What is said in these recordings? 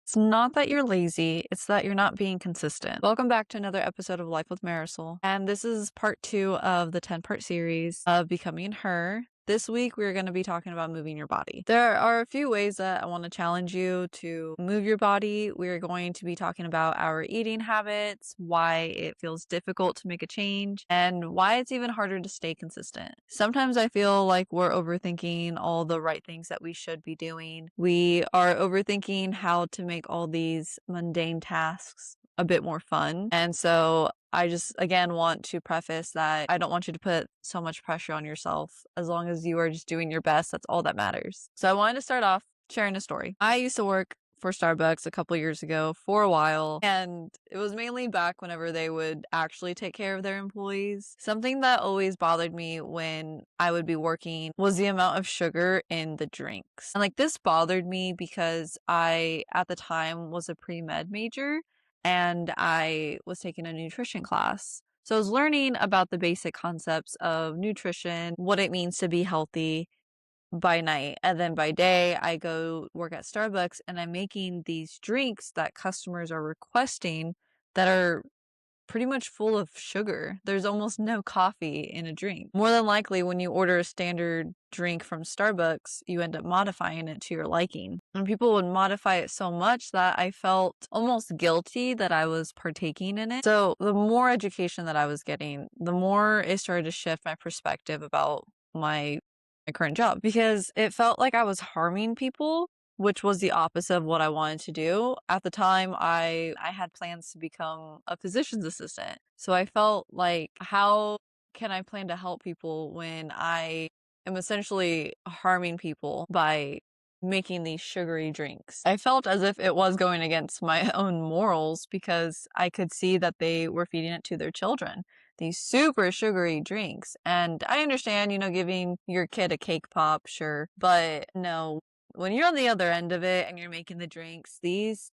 It's not that you're lazy, it's that you're not being consistent. Welcome back to another episode of Life with Marisol. And this is part 2 of the 10-part series of Becoming Her. This week, we're going to be talking about moving your body. There are a few ways that I want to challenge you to move your body. We're going to be talking about our eating habits, why it feels difficult to make a change, and why it's even harder to stay consistent. Sometimes I feel like we're overthinking all the right things that we should be doing. We are overthinking how to make all these mundane tasks a bit more fun. And so I just, again, want to preface that I don't want you to put so much pressure on yourself. As long as you are just doing your best, that's all that matters. So I wanted to start off sharing a story. I used to work for Starbucks a couple years ago for a while, and it was mainly back whenever they would actually take care of their employees. Something that always bothered me when I would be working was the amount of sugar in the drinks. And this bothered me because I, at the time, was a pre-med major and I was taking a nutrition class. So I was learning about the basic concepts of nutrition, what it means to be healthy by night. And then by day, I go work at Starbucks and I'm making these drinks that customers are requesting that are pretty much full of sugar. There's almost no coffee in a drink. More than likely, when you order a standard drink from Starbucks, you end up modifying it to your liking. And people would modify it so much that I felt almost guilty that I was partaking in it. So the more education that I was getting, the more it started to shift my perspective about my current job, because it felt like I was harming people, which was the opposite of what I wanted to do. At the time, I had plans to become a physician's assistant. So I felt like, how can I plan to help people when I am essentially harming people by making these sugary drinks? I felt as if it was going against my own morals because I could see that they were feeding it to their children, these super sugary drinks. And I understand, giving your kid a cake pop, sure. But no, when you're on the other end of it and you're making the drinks, these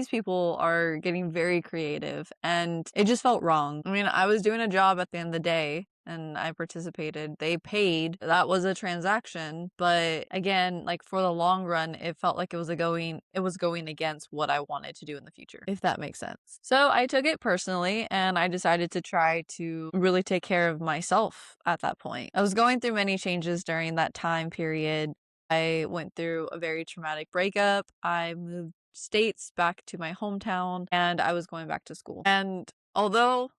people are getting very creative and it just felt wrong. I mean, I was doing a job at the end of the day and I participated. They paid. That was a transaction. But again, for the long run, it felt like it was going against what I wanted to do in the future, if that makes sense. So I took it personally and I decided to try to really take care of myself at that point. I was going through many changes during that time period. I went through a very traumatic breakup. I moved states back to my hometown and I was going back to school. And although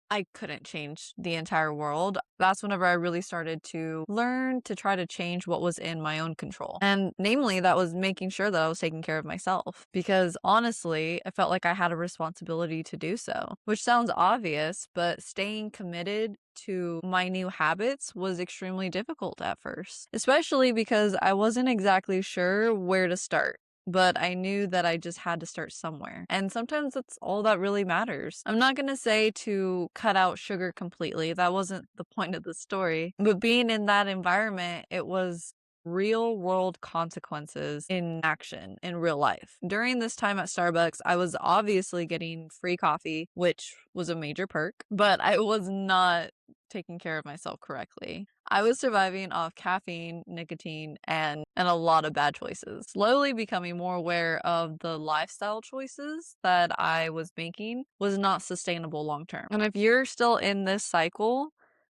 I couldn't change the entire world, that's whenever I really started to learn to try to change what was in my own control. And namely, that was making sure that I was taking care of myself. Because honestly, I felt like I had a responsibility to do so, which sounds obvious, but staying committed to my new habits was extremely difficult at first, especially because I wasn't exactly sure where to start. But I knew that I just had to start somewhere. And sometimes that's all that really matters. I'm not going to say to cut out sugar completely. That wasn't the point of the story. But being in that environment, it was real world consequences in action in real life. During this time at Starbucks, I was obviously getting free coffee, which was a major perk, but I was not taking care of myself correctly. I was surviving off caffeine, nicotine, and a lot of bad choices. Slowly becoming more aware of the lifestyle choices that I was making was not sustainable long term. And if you're still in this cycle,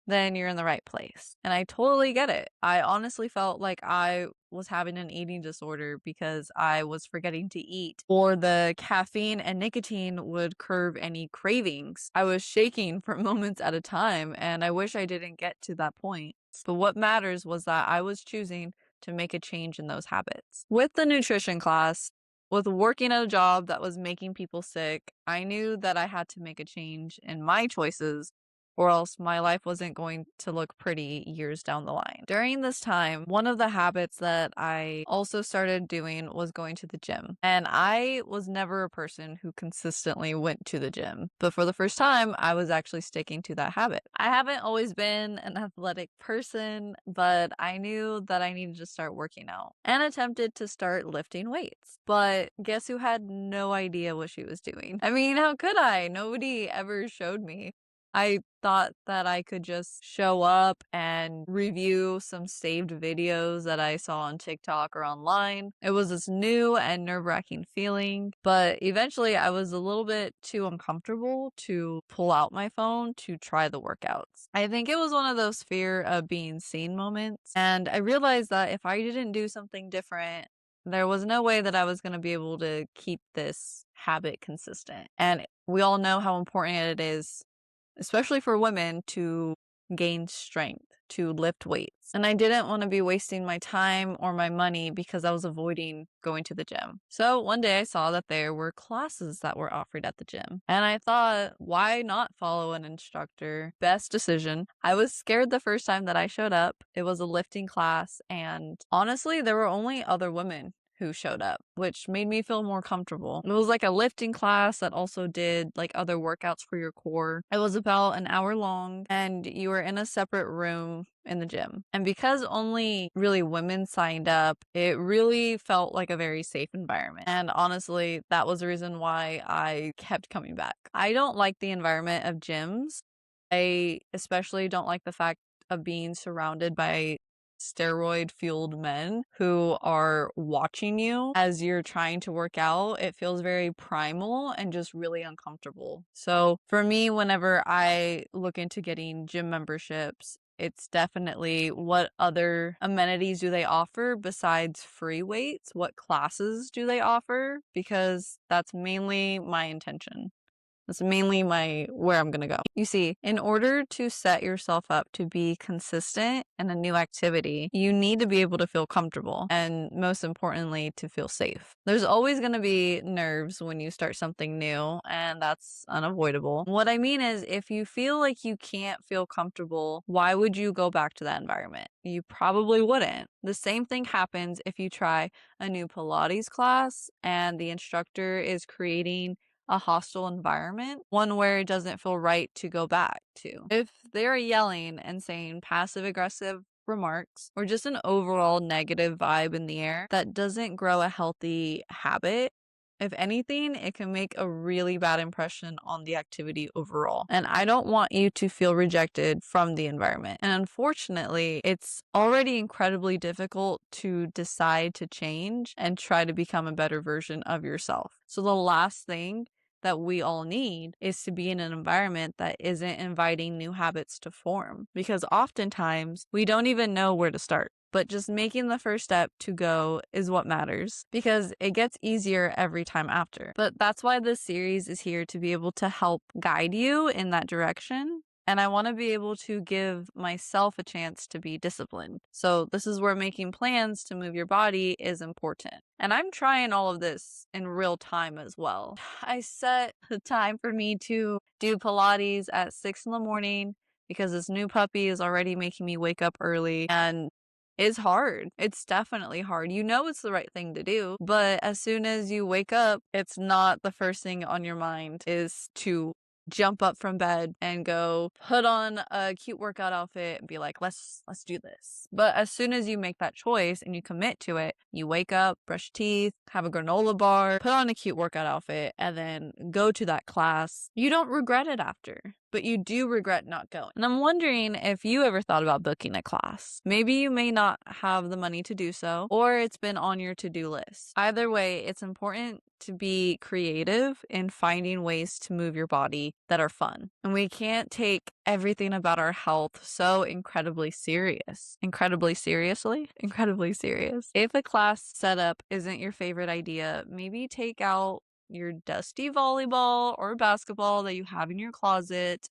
then you're in the right place. And I totally get it. I honestly felt like I was having an eating disorder because I was forgetting to eat, or the caffeine and nicotine would curb any cravings. I was shaking for moments at a time, and I wish I didn't get to that point. But what matters was that I was choosing to make a change in those habits. With the nutrition class, with working at a job that was making people sick, I knew that I had to make a change in my choices or else my life wasn't going to look pretty years down the line. During this time, one of the habits that I also started doing was going to the gym. And I was never a person who consistently went to the gym, but for the first time, I was actually sticking to that habit. I haven't always been an athletic person, but I knew that I needed to start working out and attempted to start lifting weights. But guess who had no idea what she was doing? I mean, how could I? Nobody ever showed me. I thought that I could just show up and review some saved videos that I saw on TikTok or online. It was this new and nerve-wracking feeling, but eventually I was a little bit too uncomfortable to pull out my phone to try the workouts. I think it was one of those fear of being seen moments, and I realized that if I didn't do something different, there was no way that I was going to be able to keep this habit consistent. And we all know how important it is, especially for women, to gain strength, to lift weights. And I didn't want to be wasting my time or my money because I was avoiding going to the gym. So one day I saw that there were classes that were offered at the gym. And I thought, why not follow an instructor? Best decision. I was scared the first time that I showed up. It was a lifting class. And honestly, there were only other women who showed up, which made me feel more comfortable. It was like a lifting class that also did like other workouts for your core. It was about an hour long and you were in a separate room in the gym. And because only really women signed up, it really felt like a very safe environment. And honestly, that was the reason why I kept coming back. I don't like the environment of gyms. I especially don't like the fact of being surrounded by steroid fueled men who are watching you as you're trying to work out. It feels very primal and just really uncomfortable. So for me, whenever I look into getting gym memberships, it's definitely what other amenities do they offer besides free weights? What classes do they offer? Because that's mainly my intention. That's mainly where I'm gonna go. You see, in order to set yourself up to be consistent in a new activity, you need to be able to feel comfortable and most importantly, to feel safe. There's always gonna be nerves when you start something new, and that's unavoidable. What I mean is, if you feel like you can't feel comfortable, why would you go back to that environment? You probably wouldn't. The same thing happens if you try a new Pilates class and the instructor is creating a hostile environment, one where it doesn't feel right to go back to. If they're yelling and saying passive aggressive remarks or just an overall negative vibe in the air that doesn't grow a healthy habit, if anything, it can make a really bad impression on the activity overall. And I don't want you to feel rejected from the environment. And unfortunately, it's already incredibly difficult to decide to change and try to become a better version of yourself. So the last thing that we all need is to be in an environment that isn't inviting new habits to form, because oftentimes we don't even know where to start. But just making the first step to go is what matters, because it gets easier every time after. But that's why this series is here, to be able to help guide you in that direction. And I want to be able to give myself a chance to be disciplined. So this is where making plans to move your body is important. And I'm trying all of this in real time as well. I set the time for me to do Pilates at 6 in the morning because this new puppy is already making me wake up early, and it's hard. It's definitely hard. You know it's the right thing to do, but as soon as you wake up, it's not the first thing on your mind is to jump up from bed and go put on a cute workout outfit and be like, let's do this. But as soon as you make that choice and you commit to it, you wake up, brush teeth, have a granola bar, put on a cute workout outfit, and then go to that class. You don't regret it after, but you do regret not going. And I'm wondering if you ever thought about booking a class. Maybe you may not have the money to do so, or it's been on your to-do list. Either way, it's important to be creative in finding ways to move your body that are fun. And we can't take everything about our health so incredibly serious. Incredibly seriously? Incredibly serious. If a class setup isn't your favorite idea, maybe take out your dusty volleyball or basketball that you have in your closet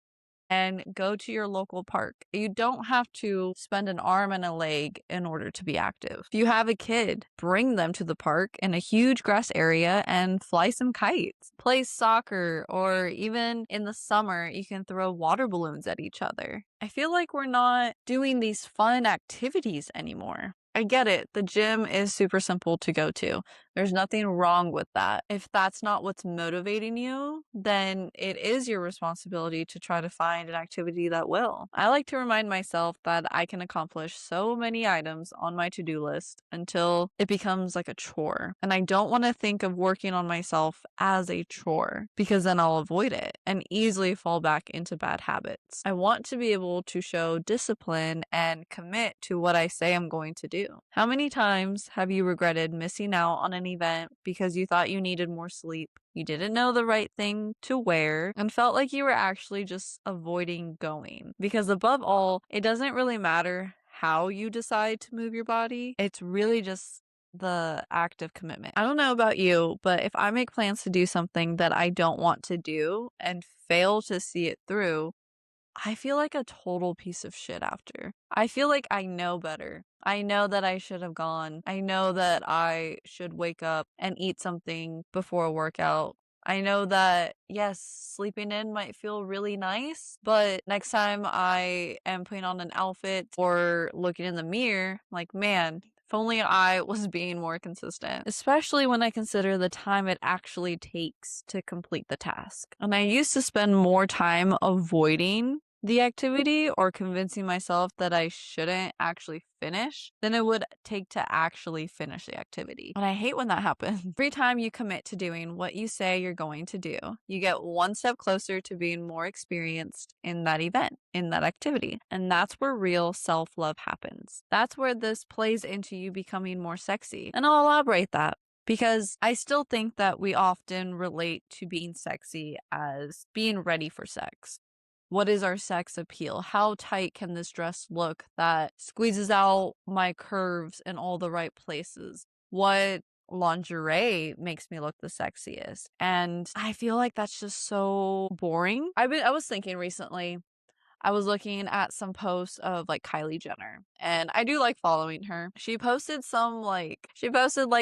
and go to your local park. You don't have to spend an arm and a leg in order to be active. If you have a kid, bring them to the park in a huge grass area and fly some kites. Play soccer, or even in the summer, you can throw water balloons at each other. I feel like we're not doing these fun activities anymore. I get it. The gym is super simple to go to. There's nothing wrong with that. If that's not what's motivating you, then it is your responsibility to try to find an activity that will. I like to remind myself that I can accomplish so many items on my to-do list until it becomes like a chore. And I don't want to think of working on myself as a chore because then I'll avoid it and easily fall back into bad habits. I want to be able to show discipline and commit to what I say I'm going to do. How many times have you regretted missing out on an event because you thought you needed more sleep? You didn't know the right thing to wear and felt like you were actually just avoiding going. Because above all, it doesn't really matter how you decide to move your body. It's really just the act of commitment. I don't know about you, but if I make plans to do something that I don't want to do and fail to see it through, I feel like a total piece of shit after. I feel like I know better. I know that I should have gone. I know that I should wake up and eat something before a workout. I know that, yes, sleeping in might feel really nice, but next time I am putting on an outfit or looking in the mirror, like, man, if only I was being more consistent, especially when I consider the time it actually takes to complete the task. And I used to spend more time avoiding the activity or convincing myself that I shouldn't actually finish than it would take to actually finish the activity. And I hate when that happens. Every time you commit to doing what you say you're going to do, you get one step closer to being more experienced in that event, in that activity. And that's where real self-love happens. That's where this plays into you becoming more sexy. And I'll elaborate that because I still think that we often relate to being sexy as being ready for sex. What is our sex appeal? How tight can this dress look that squeezes out my curves in all the right places? What lingerie makes me look the sexiest? And I feel like that's just so boring. I was thinking recently, I was looking at some posts of like Kylie Jenner, and I do like following her. She posted like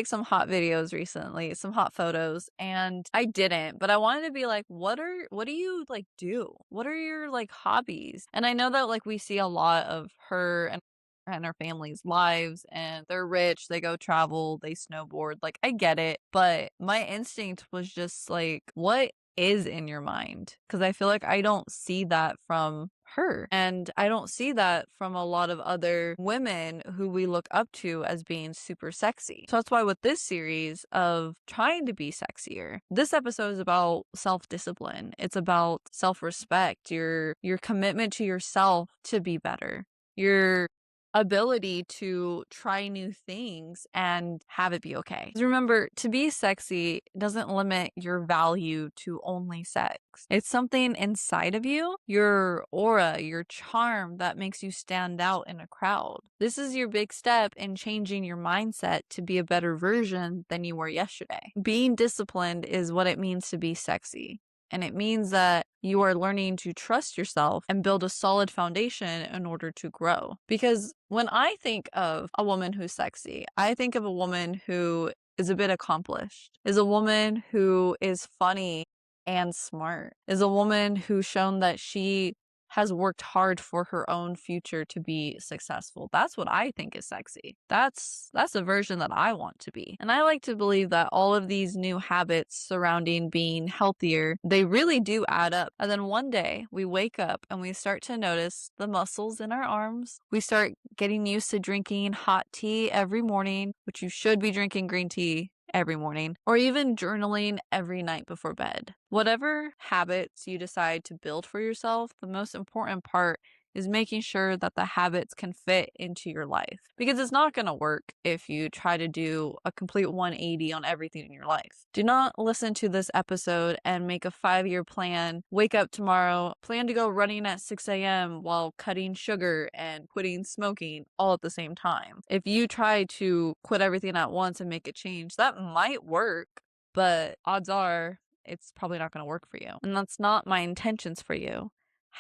some hot videos recently, some hot photos, and I didn't, but I wanted to be like, what do you like do? What are your like hobbies? And I know that like we see a lot of her and her family's lives, and they're rich, they go travel, they snowboard. Like I get it, but my instinct was just like, what is in your mind? Because I feel like I don't see that from her. And I don't see that from a lot of other women who we look up to as being super sexy. So that's why with this series of trying to be sexier, this episode is about self-discipline. It's about self-respect, your commitment to yourself to be better. Your ability to try new things and have it be okay. 'Cause remember, to be sexy doesn't limit your value to only sex. It's something inside of you, your aura, your charm that makes you stand out in a crowd. This is your big step in changing your mindset to be a better version than you were yesterday. Being disciplined is what it means to be sexy. And it means that you are learning to trust yourself and build a solid foundation in order to grow. Because when I think of a woman who's sexy, I think of a woman who is a bit accomplished, is a woman who is funny and smart, is a woman who's shown that she has worked hard for her own future to be successful. That's what I think is sexy. That's the version that I want to be. And I like to believe that all of these new habits surrounding being healthier, they really do add up. And then one day we wake up and we start to notice the muscles in our arms. We start getting used to drinking hot tea every morning, which you should be drinking green tea every morning, or even journaling every night before bed. Whatever habits you decide to build for yourself, the most important part is making sure that the habits can fit into your life. Because it's not going to work if you try to do a complete 180 on everything in your life. Do not listen to this episode and make a 5-year plan. Wake up tomorrow, plan to go running at 6 a.m. while cutting sugar and quitting smoking all at the same time. If you try to quit everything at once and make a change, that might work, but odds are it's probably not going to work for you. And that's not my intentions for you.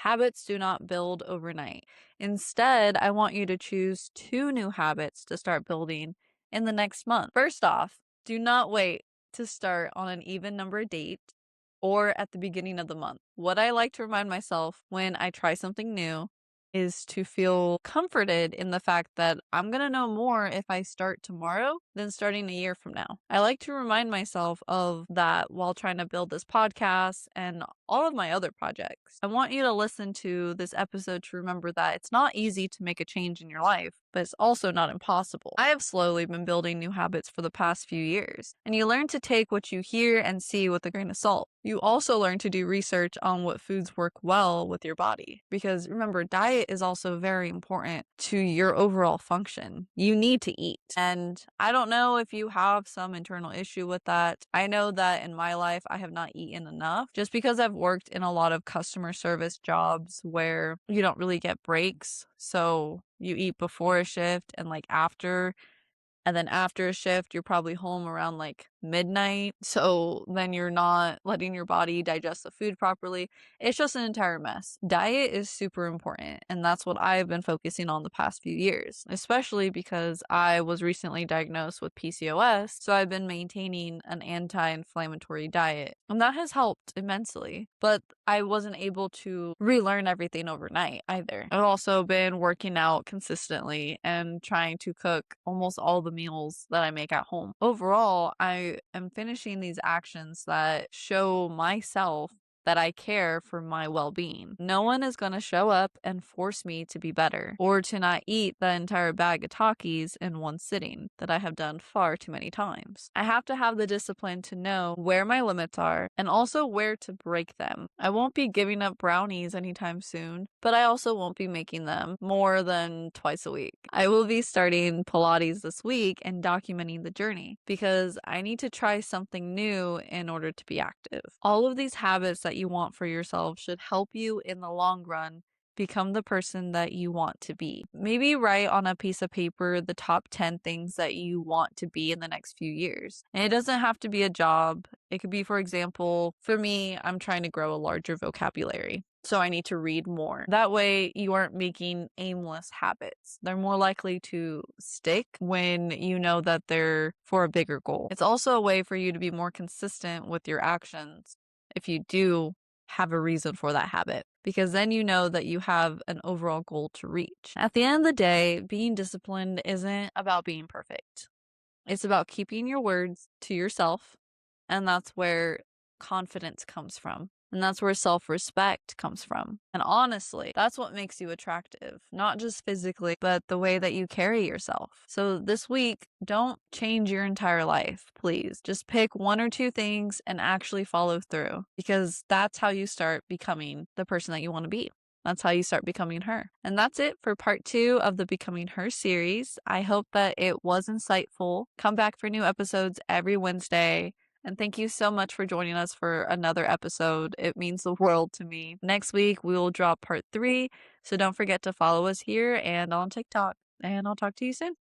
Habits do not build overnight. Instead, I want you to choose 2 new habits to start building in the next month. First off, do not wait to start on an even number date or at the beginning of the month. What I like to remind myself when I try something new is to feel comforted in the fact that I'm going to know more if I start tomorrow than starting a year from now. I like to remind myself of that while trying to build this podcast and all of my other projects. I want you to listen to this episode to remember that it's not easy to make a change in your life, but it's also not impossible. I have slowly been building new habits for the past few years, and you learn to take what you hear and see with a grain of salt. You also learn to do research on what foods work well with your body, because remember, diet is also very important to your overall function. You need to eat. And I don't know if you have some internal issue with that. I know that in my life, I have not eaten enough just because I've worked in a lot of customer service jobs where you don't really get breaks. So you eat before a shift and like after. And then after a shift, you're probably home around like midnight. So then you're not letting your body digest the food properly. It's just an entire mess. Diet is super important. And that's what I've been focusing on the past few years, especially because I was recently diagnosed with PCOS. So I've been maintaining an anti-inflammatory diet. And that has helped immensely. But I wasn't able to relearn everything overnight either. I've also been working out consistently and trying to cook almost all the meals that I make at home. Overall, I am finishing these actions that show myself that I care for my well-being. No one is going to show up and force me to be better or to not eat the entire bag of Takis in one sitting that I have done far too many times. I have to have the discipline to know where my limits are and also where to break them. I won't be giving up brownies anytime soon, but I also won't be making them more than twice a week. I will be starting Pilates this week and documenting the journey because I need to try something new in order to be active. All of these habits that you want for yourself should help you in the long run become the person that you want to be. Maybe write on a piece of paper the top 10 things that you want to be in the next few years. And it doesn't have to be a job. It could be, for example, for me, I'm trying to grow a larger vocabulary. So I need to read more. That way you aren't making aimless habits. They're more likely to stick when you know that they're for a bigger goal. It's also a way for you to be more consistent with your actions if you do have a reason for that habit, because then you know that you have an overall goal to reach. At the end of the day, being disciplined isn't about being perfect. It's about keeping your words to yourself, and that's where confidence comes from. And that's where self-respect comes from. And honestly, that's what makes you attractive, not just physically, but the way that you carry yourself. So this week, don't change your entire life, please. Just pick one or two things and actually follow through, because that's how you start becoming the person that you want to be. That's how you start becoming her. And that's it for part 2 of the Becoming Her series. I hope that it was insightful. Come back for new episodes every Wednesday. And thank you so much for joining us for another episode. It means the world to me. Next week, we will drop part 3. So don't forget to follow us here and on TikTok. And I'll talk to you soon.